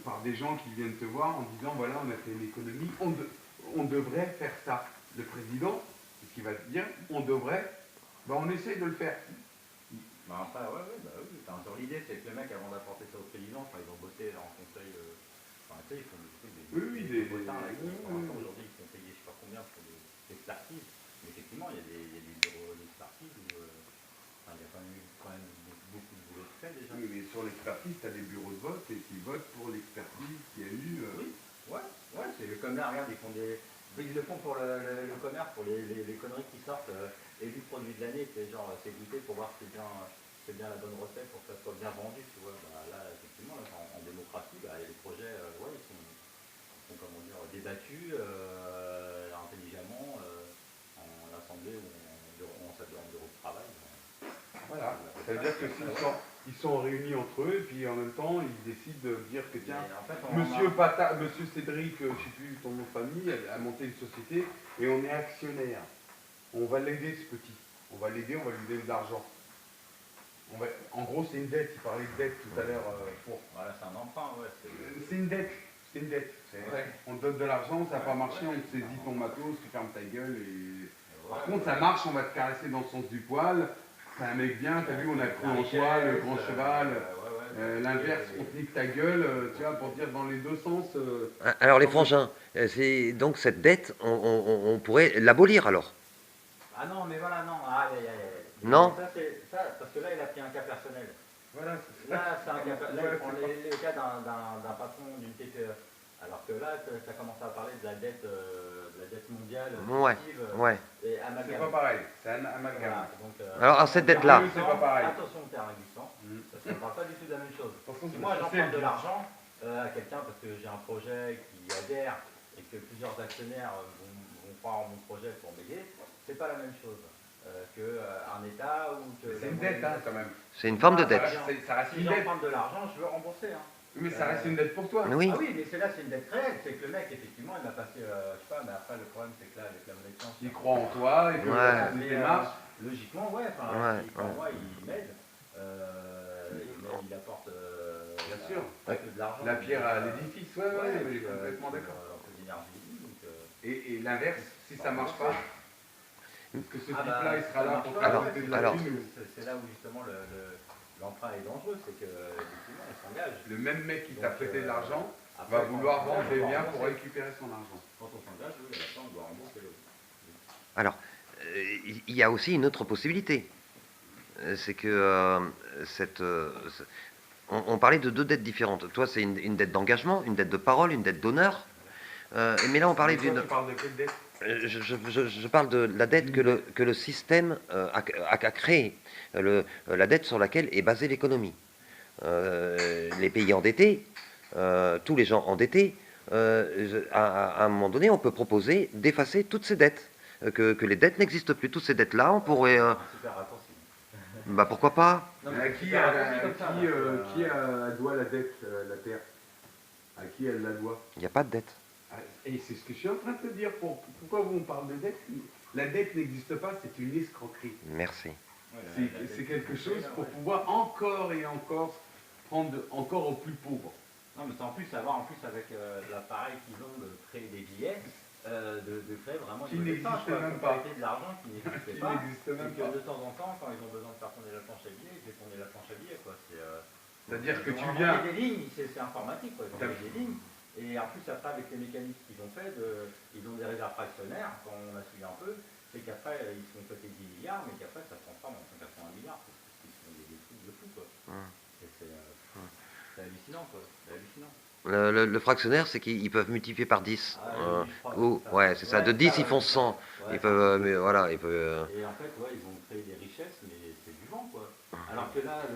par des gens qui viennent te voir en disant voilà, on a fait une économie, on devrait faire ça. Le président, ce qu'il va te dire, on devrait, ben on essaye de le faire. Bah après, ouais, bah oui. Enfin, sur l'idée, c'est que les mecs, avant d'apporter ça au président, enfin, ils ont bossé en conseil. Enfin, tu sais, ils font des trucs, des potins, là, qui, pour l'instant, aujourd'hui, ils sont payés je sais pas combien pour des expertises. Mais effectivement, il y a des bureaux d'expertise où enfin, il y a quand même beaucoup de boulot de fait déjà. Oui, mais sur l'expertise, tu as des bureaux de vote et qui votent pour l'expertise qu'il y a eu. Oui, ouais, c'est comme là, regarde, ils le font pour le commerce, pour les conneries qui sortent, élus produits de l'année, c'est genre, c'est goûter pour voir si c'est bien la bonne recette pour que ça soit bien vendu, tu vois. Bah, là, effectivement, là, en démocratie, bah, les projets, ouais, ils sont comment dire, débattus intelligemment en assemblée ou en bureau de travail. Voilà, ça veut dire que ils sont réunis entre eux et puis en même temps ils décident de dire que tiens, en fait, Monsieur Cédric, je ne sais plus ton nom de famille, a monté une société et on est actionnaire. On va l'aider ce petit, on va l'aider, on va lui donner de l'argent. En gros c'est une dette, il parlait de dette tout à l'heure. Voilà, c'est un emprunt, ouais. C'est une dette, c'est une dette. Ouais. On te donne de l'argent, ça n'a pas marché, on te saisit ton matos, tu fermes ta gueule et... Par contre ça marche, on va te caresser dans le sens du poil. C'est un mec bien, t'as vu, on a cru en toi, le grand cheval. L'inverse, on te nique ta gueule, tu vois, pour dire dans les deux sens. Alors les frangins, donc cette dette, on pourrait l'abolir alors. Ah non, mais voilà, non. Non. Ça, parce que là, il a pris un cas personnel. Voilà, Là, c'est un cas personnel. Là, il prend le cas d'un patron d'une TPE. Alors que là, tu as commencé à parler de la dette mondiale. Ouais, ouais. Et c'est pas pareil, c'est un amalgame. Voilà, donc, Alors cette dette-là. C'est pas pareil. Attention au terrain glissant, parce qu'on ne parle pas du tout de la même chose. Si moi j'emprunte de l'argent à quelqu'un parce que j'ai un projet qui adhère et que plusieurs actionnaires vont croire en mon projet pour m'aider, c'est pas la même chose qu'un État ou que. C'est une dette, hein, quand même. C'est une forme de dette. Ça reste Si une dette. j'emprunte de l'argent, je veux rembourser. Hein. Mais ça reste une dette pour toi. Oui. Ah oui, mais c'est une dette réelle. C'est que le mec, effectivement, il m'a passé, je sais pas, mais après, le problème, c'est que là, avec la monnaie de change. Il croit en toi et que la démarche. Logiquement, ouais. Enfin, pour moi, il m'aide. Il apporte bien sûr. De l'argent. La pierre à l'édifice, ouais, mais complètement d'accord. Un peu d'énergie. Et l'inverse, si ça marche pas, est-ce que ce type-là, il sera là pour alors, faire de la thune? C'est là où justement l'emprunt est dangereux, c'est qu'effectivement, on s'engage. Le même mec qui t'a prêté de l'argent va vouloir vendre des biens pour récupérer son argent. Quand on s'engage, oui, à la fin, on doit rembourser l'autre. Alors, il y a aussi une autre possibilité. C'est que on parlait de deux dettes différentes. Toi, c'est une dette d'engagement, une dette de parole, une dette d'honneur. Mais là, on parlait d'une. Tu parles de quelle dette? Je parle de la dette que le système a créée, la dette sur laquelle est basée l'économie. Les pays endettés, tous les gens endettés, à un moment donné, on peut proposer d'effacer toutes ces dettes, que les dettes n'existent plus. Toutes ces dettes-là, on pourrait... Super raccourci. Bah pourquoi pas? Qui doit la dette, la terre? À qui elle la doit? Il n'y a pas de dette. Et c'est ce que je suis en train de te dire. Pourquoi on parle de dette? La dette n'existe pas, c'est une escroquerie. Merci. C'est quelque chose pour pouvoir encore et encore prendre encore aux plus pauvres. Non, mais c'est en plus savoir, avec l'appareil qu'ils ont de créer des billets, de créer vraiment qui n'existe même pas. De l'argent qui n'existe qui pas. n'existe même pas. De temps en temps, quand ils ont besoin de faire tourner la planche à billets, ils font tourner la planche à billets. C'est-à-dire que tu viens. viens. Des lignes, c'est informatique. Ils ont des lignes. Et en plus, après, avec les mécanismes qu'ils ont fait, ils ont des réserves fractionnaires, quand on a suivi un peu, c'est qu'après, ils se font coter 10 milliards, mais qu'après, ça se transforme en 180 milliards. Parce qu'ils font des trucs de fou, quoi. Et c'est hallucinant, quoi. C'est hallucinant. Le fractionnaire, c'est qu'ils peuvent multiplier par 10. Ouais, c'est ça. De 10, ils font 100. Ouais, ils peuvent, mais voilà, ils peuvent... Et en fait, ils ont créé des richesses, mais c'est du vent, quoi. Alors que là,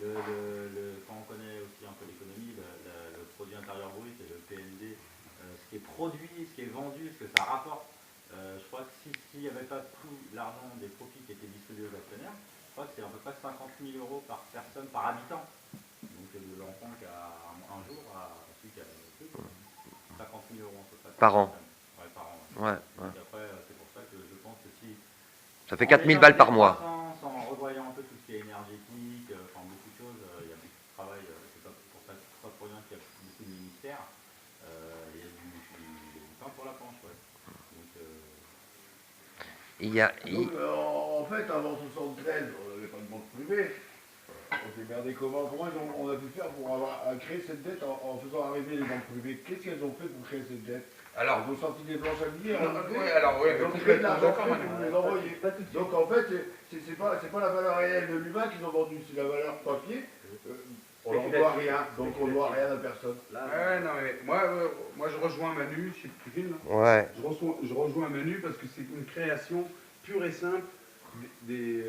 quand on connaît aussi un peu l'économie, le produit intérieur brut et le PNB, ce qui est produit, ce qui est vendu, ce que ça rapporte, je crois que s'il n'y avait pas tout l'argent des profits qui étaient distribués aux actionnaires, je crois que c'est à peu près 50 000 euros par personne, par habitant. Donc de l'enfant qui a un jour à celui qui a 50 000 euros à peu près. Par an. Ouais, par an. Ouais. Donc après, c'est pour ça que je pense que si... Ça fait 4 000 balles par mois. En revoyant un peu tout ce qui est énergétique, enfin beaucoup de choses, il y a beaucoup de travail, c'est pas pour ça, pas pour rien qu'il y a beaucoup de il y a... Donc, en fait, avant 73, on n'avait pas de banque privée. On s'est merdé comment on a pu faire pour créer cette dette en faisant arriver les banques privées? Qu'est-ce qu'elles ont fait pour créer cette dette? Alors, elles ont sorti des planches à billets, elles ont créé de l'argent pour nous les envoyer. Donc en fait, c'est pas la valeur réelle de l'humain qu'ils ont vendu, c'est la valeur papier. On leur doit rien, donc on doit rien à personne. Ouais, non, mais moi je rejoins Manu, je sais que tu filmes. Ouais. Je rejoins Manu parce que c'est une création pure et simple du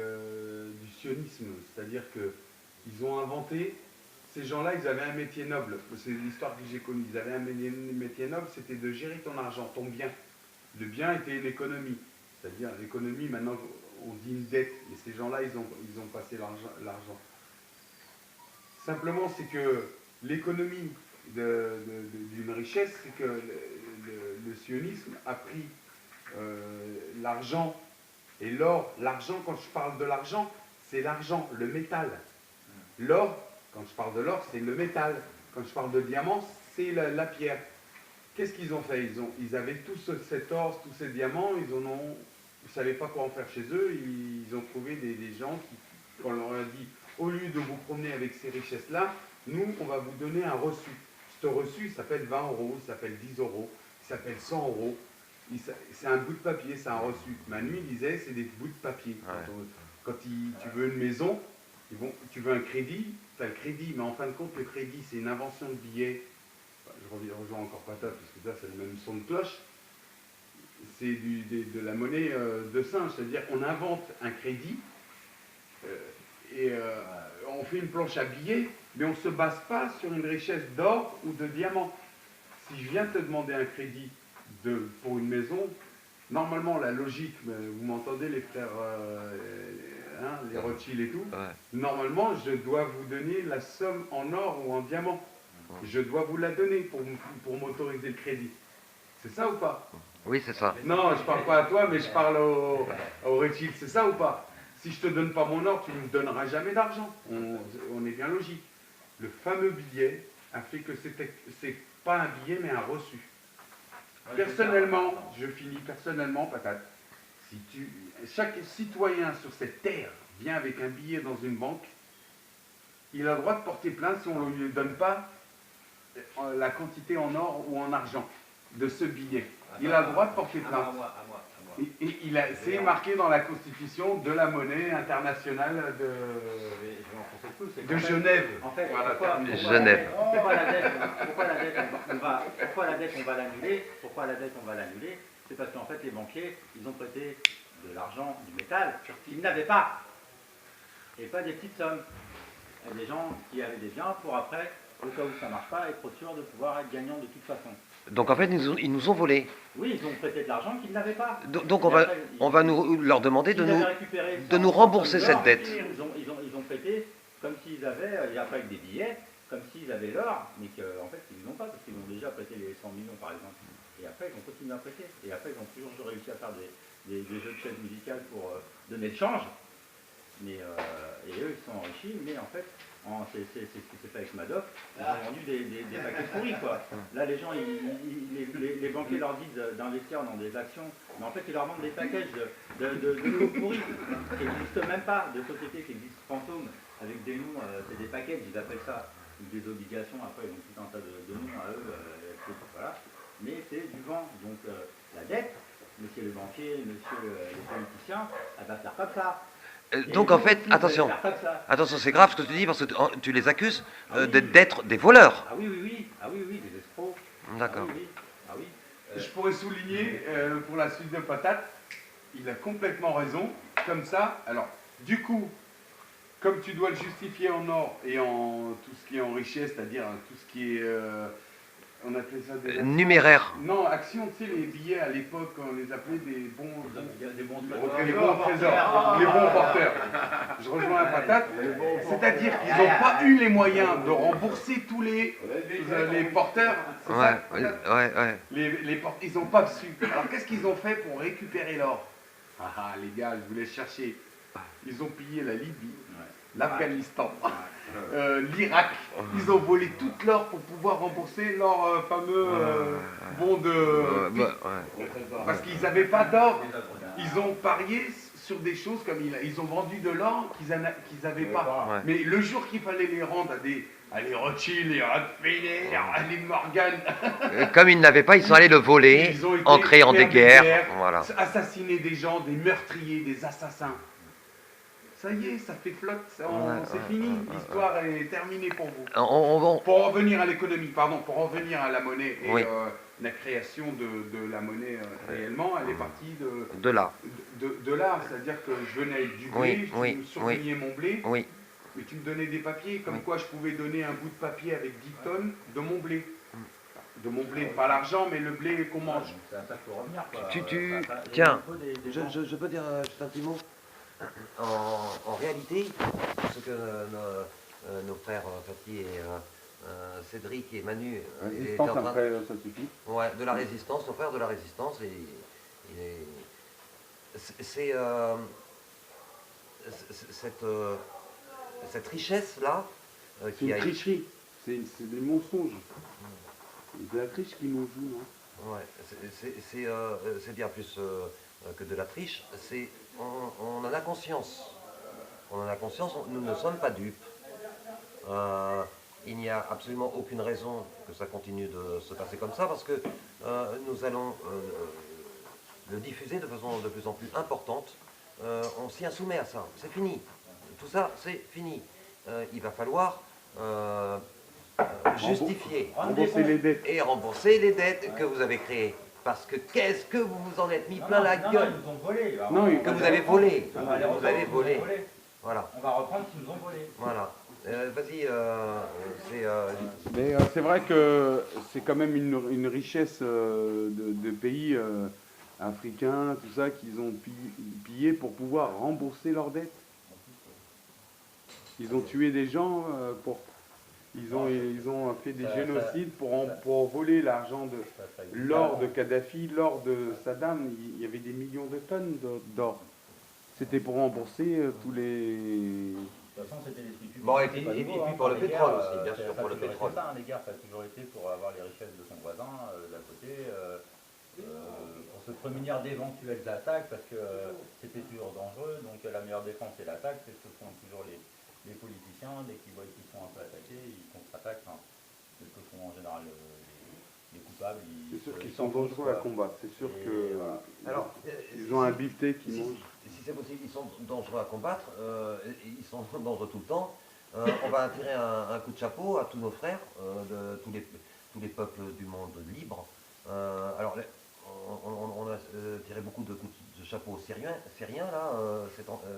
sionisme. C'est-à-dire qu'ils ont inventé, ces gens-là, ils avaient un métier noble. C'est l'histoire que j'ai connue. Ils avaient un métier noble, c'était de gérer ton argent, ton bien. Le bien était une économie. C'est-à-dire l'économie, maintenant on dit une dette. Mais ces gens-là, ils ont passé l'argent. Simplement, c'est que l'économie d'une richesse, c'est que le sionisme a pris l'argent et l'or. L'argent, quand je parle de l'argent, c'est l'argent, le métal. L'or, quand je parle de l'or, c'est le métal. Quand je parle de diamant, c'est la pierre. Qu'est-ce qu'ils ont fait? Ils avaient tout cet or, tous ces diamants, ils ne savaient pas quoi en faire chez eux. Ils ont trouvé des gens qui, quand on leur a dit, au lieu de vous promener avec ces richesses-là, nous, on va vous donner un reçu. Ce reçu, il s'appelle 20 €, il s'appelle 10 €, il s'appelle 100 €. C'est un bout de papier, c'est un reçu. Manu, il disait, c'est des bouts de papier. Ouais. Quand tu veux une maison, tu veux un crédit, tu as le crédit, mais en fin de compte, le crédit, c'est une invention de billets. Enfin, je rejoins encore Patate, parce que là, c'est le même son de cloche. C'est de la monnaie de singe, c'est-à-dire on invente un crédit, on fait une planche à billets, mais on ne se base pas sur une richesse d'or ou de diamants. Si je viens te demander un crédit pour une maison, normalement la logique, vous m'entendez les frères, les Rothschild et tout, Ouais. normalement je dois vous donner la somme en or ou en diamant. Je dois vous la donner pour m'autoriser le crédit. C'est ça ou pas? Oui, c'est ça. Non, je parle pas à toi, mais je parle au Rothschild. C'est ça ou pas? Si je te donne pas mon or, tu ne me donneras jamais d'argent. On est bien logique. Le fameux billet a fait que c'est pas un billet, mais un reçu. Personnellement, je finis personnellement, Patate. Chaque citoyen sur cette terre vient avec un billet dans une banque, il a le droit de porter plainte si on ne lui donne pas la quantité en or ou en argent de ce billet. Il a le droit de porter plainte. À moi. C'est marqué dans la constitution de la monnaie internationale de Genève. En fait, Voilà, terminé. Genève. Pourquoi la dette on va l'annuler? Pourquoi la dette on va l'annuler? C'est parce qu'en fait les banquiers, ils ont prêté de l'argent, du métal, qu'ils n'avaient pas. Et pas des petites sommes. Il y a des gens qui avaient des biens pour après, au cas où ça ne marche pas, être sûr de pouvoir être gagnant de toute façon. Donc en fait, ils nous ont volé. Oui, ils ont prêté de l'argent qu'ils n'avaient pas. Donc on va leur demander de nous rembourser cette dette. Ils ont prêté comme s'ils avaient, et après avec des billets, comme s'ils avaient l'or, mais qu'en fait ils n'ont pas, parce qu'ils ont déjà prêté les 100 millions par exemple. Et après ils ont continué à prêter. Et après ils ont toujours réussi à faire des jeux de chaises musicales pour donner le change. Et eux ils sont enrichis, mais en fait, c'est ce qui s'est fait avec Madoff, ils ont vendu des paquets pourris quoi. Là les gens, les banquiers leur disent d'investir dans des actions, mais en fait ils leur vendent des packages de faux pourris qui n'existent même pas, de sociétés qui existent fantômes, avec des noms, c'est des packages, ils appellent ça, ou des obligations, après ils ont tout un tas de noms à eux, voilà. Mais c'est du vent, donc la dette, monsieur le banquier, monsieur les politiciens, elle va faire comme ça. Donc en fait, attention, c'est grave ce que tu dis parce que tu les accuses d'être des voleurs. Ah oui, des escrocs. D'accord. Ah oui. Je pourrais souligner pour la suite de Patate, il a complètement raison. Comme ça, alors, du coup, comme tu dois le justifier en or et en tout ce qui est en richesse, c'est-à-dire tout ce qui est. On appelait ça des. Numéraire. Non, actions, tu sais, les billets à l'époque, on les appelait des bons. Des bons trésors, les bons porteurs. Je rejoins la Patate. C'est-à-dire qu'ils n'ont pas eu les moyens de rembourser tous les porteurs. C'est ça, Ouais. ils n'ont pas su. Alors qu'est-ce qu'ils ont fait pour récupérer l'or? Ah les gars, je vous laisse chercher. Ils ont pillé la Libye. l'Afghanistan, l'Irak. Ils ont volé tout l'or pour pouvoir rembourser leur fameux bon de... Parce qu'ils n'avaient pas d'or. Ils ont parié sur des choses comme ils ont vendu de l'or qu'ils n'avaient pas. Ouais. Mais le jour qu'il fallait les rendre à les Rothschild, les Rockefeller, à les Morgan, Comme ils n'avaient pas, ils sont allés le voler ils ont été en créant faire des guerres. Voilà. assassiner des gens, des meurtriers, des assassins. Ça y est, ça fait flotte, c'est fini, l'histoire est terminée pour vous. Pour revenir à l'économie, pardon, pour revenir à la monnaie et Oui. la création de la monnaie réellement, elle est partie De là. de l'art, c'est-à-dire que je venais avec du blé, Oui, tu oui, me surveillais mon blé, Oui. mais tu me donnais des papiers, comme Oui. quoi je pouvais donner un bout de papier avec 10 tonnes de mon blé. De mon blé, pas l'argent, mais le blé qu'on mange. C'est à ça qu'il faut revenir, quoi. Tiens, il faut des je peux dire juste un petit mot. En réalité, ce que nos frères Fatih et Cédric et Manu étaient en train après, ça suffit. ouais, de la résistance, nos frères de la résistance, c'est cette richesse-là C'est qui une a tricherie, c'est des mensonges. C'est de la triche qui nous joue. Hein. ouais, c'est bien plus que de la triche, on en a conscience. On en a conscience, nous ne sommes pas dupes. Il n'y a absolument aucune raison que ça continue de se passer comme ça parce que nous allons le diffuser de façon de plus en plus importante. On s'y insoumet à ça, c'est fini. Tout ça, c'est fini. Il va falloir justifier Rembourser les dettes. et rembourser les dettes que vous avez créées. Parce que qu'est-ce que vous vous en êtes mis plein la gueule, ils nous ont volé. Non, que vous avez volé. On va les Vous avez reprendre, volé. ils nous ont volé. Voilà, On va reprendre ce qu'ils nous ont volé. voilà. Vas-y, Mais c'est vrai que c'est quand même une richesse de pays africains, tout ça, qu'ils ont pillé pour pouvoir rembourser leurs dettes. Ils ont tué des gens ils ont fait des génocides pour voler l'argent de l'or de Kadhafi, l'or de Saddam. Il y avait des millions de tonnes d'or. C'était pour rembourser tous les... De toute façon, c'était les trucs publics. Bon, et C'est puis- pas et nouveau, puis hein, pour le les pétrole guerres, aussi, bien sûr, ça a pour le toujours été pétrole. ça, hein, les guerres, ça a toujours été pour avoir les richesses de son voisin d'à côté, pour se prémunir d'éventuelles attaques, parce que c'était toujours dangereux. Donc la meilleure défense, c'est l'attaque. C'est ce que font toujours les politiciens. Dès qu'ils voient qu'ils sont un peu attaqués, ils contre-attaquent. Hein. C'est ce que font en général les coupables. C'est sûr qu'ils sont dangereux à combattre. C'est sûr Et que voilà. Alors, ils ont un bifteck qui mange. si c'est possible, ils sont dangereux à combattre, ils sont dangereux tout le temps. On va tirer un coup de chapeau à tous nos frères, de tous les peuples du monde libre. Alors, on a tiré beaucoup de coups de chapeau aux Syriens là,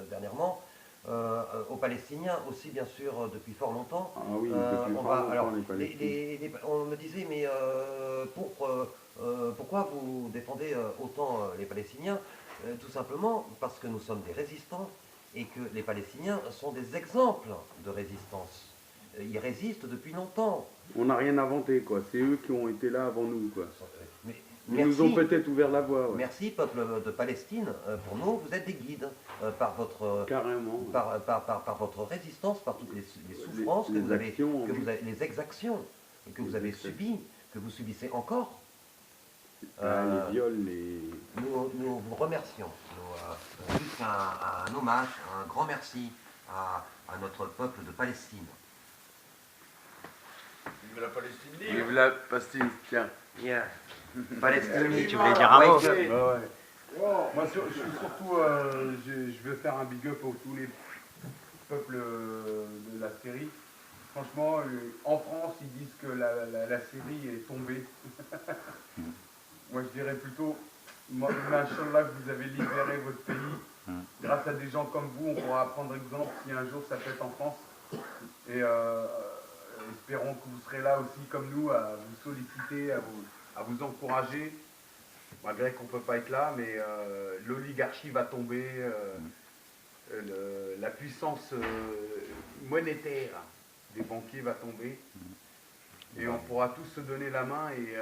dernièrement. Aux Palestiniens aussi, bien sûr, depuis fort longtemps. Ah oui, depuis On fort va- longtemps, alors, les Palestiniens. on me disait, mais pourquoi vous défendez autant les Palestiniens? Tout simplement parce que nous sommes des résistants et que les Palestiniens sont des exemples de résistance. Ils résistent depuis longtemps. On n'a rien inventé, quoi. C'est eux qui ont été là avant nous, quoi. Mais Ils nous ont peut-être ouvert la voie, ouais. merci, peuple de Palestine. Pour nous, vous êtes des guides par votre Carrément. Ouais. par votre résistance, par toutes les souffrances Les que vous avez, actions, les exactions que vous avez subies, que vous subissez encore. Les viols, Nous vous remercions. Juste un hommage, un grand merci à notre peuple de Palestine. Vive la Palestine. Vive la Palestine, tiens. Yeah. Palestine, Tu voulais dire un mot? Ouais, ouais. Moi, surtout, je veux faire un big up à tous les peuples de la Syrie. Franchement, en France, ils disent que la Syrie est tombée. Moi, je dirais plutôt, machallah, que vous avez libéré votre pays. Grâce à des gens comme vous, on pourra prendre exemple si un jour ça pète en France. Et espérons que vous serez là aussi comme nous à vous solliciter, à vous encourager. Malgré qu'on ne peut pas être là, mais l'oligarchie va tomber, la puissance monétaire des banquiers va tomber. Et on pourra tous se donner la main et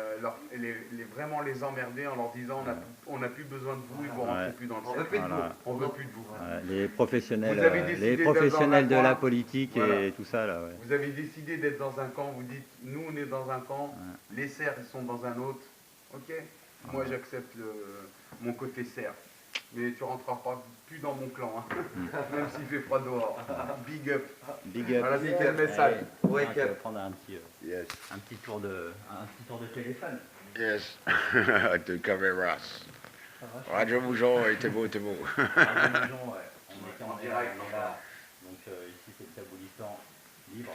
vraiment les emmerder en leur disant on n'a plus besoin de vous et vous rentrez plus dans le cercle. On veut plus de vous. Voilà, les professionnels, Vous avez décidé de d'être dans un la coin. politique Voilà. et tout ça là. Ouais. Vous avez décidé d'être dans un camp, vous dites nous on est dans un camp, les cerfs ils sont dans un autre. Ok, moi j'accepte mon côté cerf. Mais tu rentreras plus dans mon clan, hein. Même s'il fait froid dehors. Big up. Big up. Voilà, c'était le message. Wake On va up. prendre Yes. un petit tour de téléphone. Yes. De Caveras. Radio Moujon, t'es beau, t'es beau. Radio Moujon, ouais. On est là. Donc ici c'est le Taboulistan libre.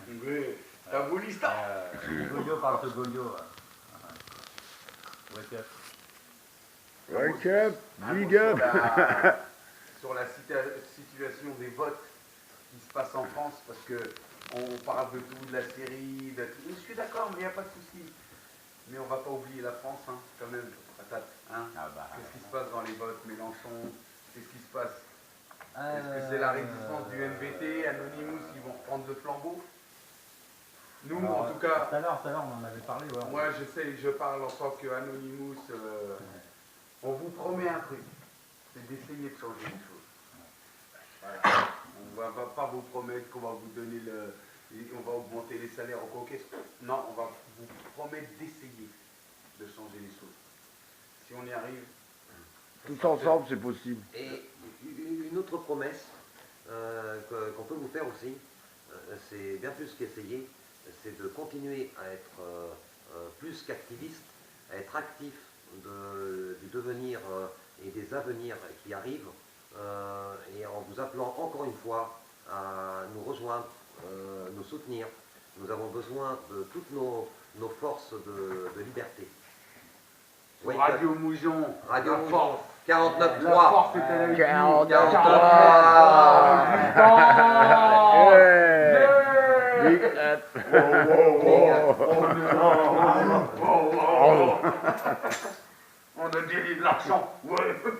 Oui, Taboulistan. Golio parle de Golio. Wake up. Wake up, big Sur up. sur la situation des votes qui se passent en France, parce que on parle de tout, de la Syrie, de tout. Je suis d'accord, mais il n'y a pas de souci. Mais on ne va pas oublier la France, hein, quand même. Patate, hein. Qu'est-ce qui se passe dans les votes, Mélenchon? Qu'est-ce qui se passe? Est-ce que c'est la résistance du MVT, Anonymous, qui vont reprendre le flambeau? Nous, Alors, en tout cas, tout à l'heure, on en avait parlé. Ouais. moi, je parle en tant qu'Anonymous. On vous promet un truc, c'est d'essayer de changer les choses. Voilà. On ne va pas vous promettre qu'on va vous donner on va augmenter les salaires au coquet. Non, on va vous promettre d'essayer de changer les choses. Si on y arrive. Tous ensemble, c'est possible. Et une autre promesse qu'on peut vous faire aussi, c'est bien plus qu'essayer, c'est de continuer à être plus qu'activiste, à être actif du devenir et des avenirs qui arrivent, et en vous appelant encore une fois à nous rejoindre, nous soutenir. Nous avons besoin de toutes nos forces de liberté. Sur Radio Moujon, Radio la Moujon, force. 49.3. La force est à la 43. Big up. On a gagné de l'argent. Ouais.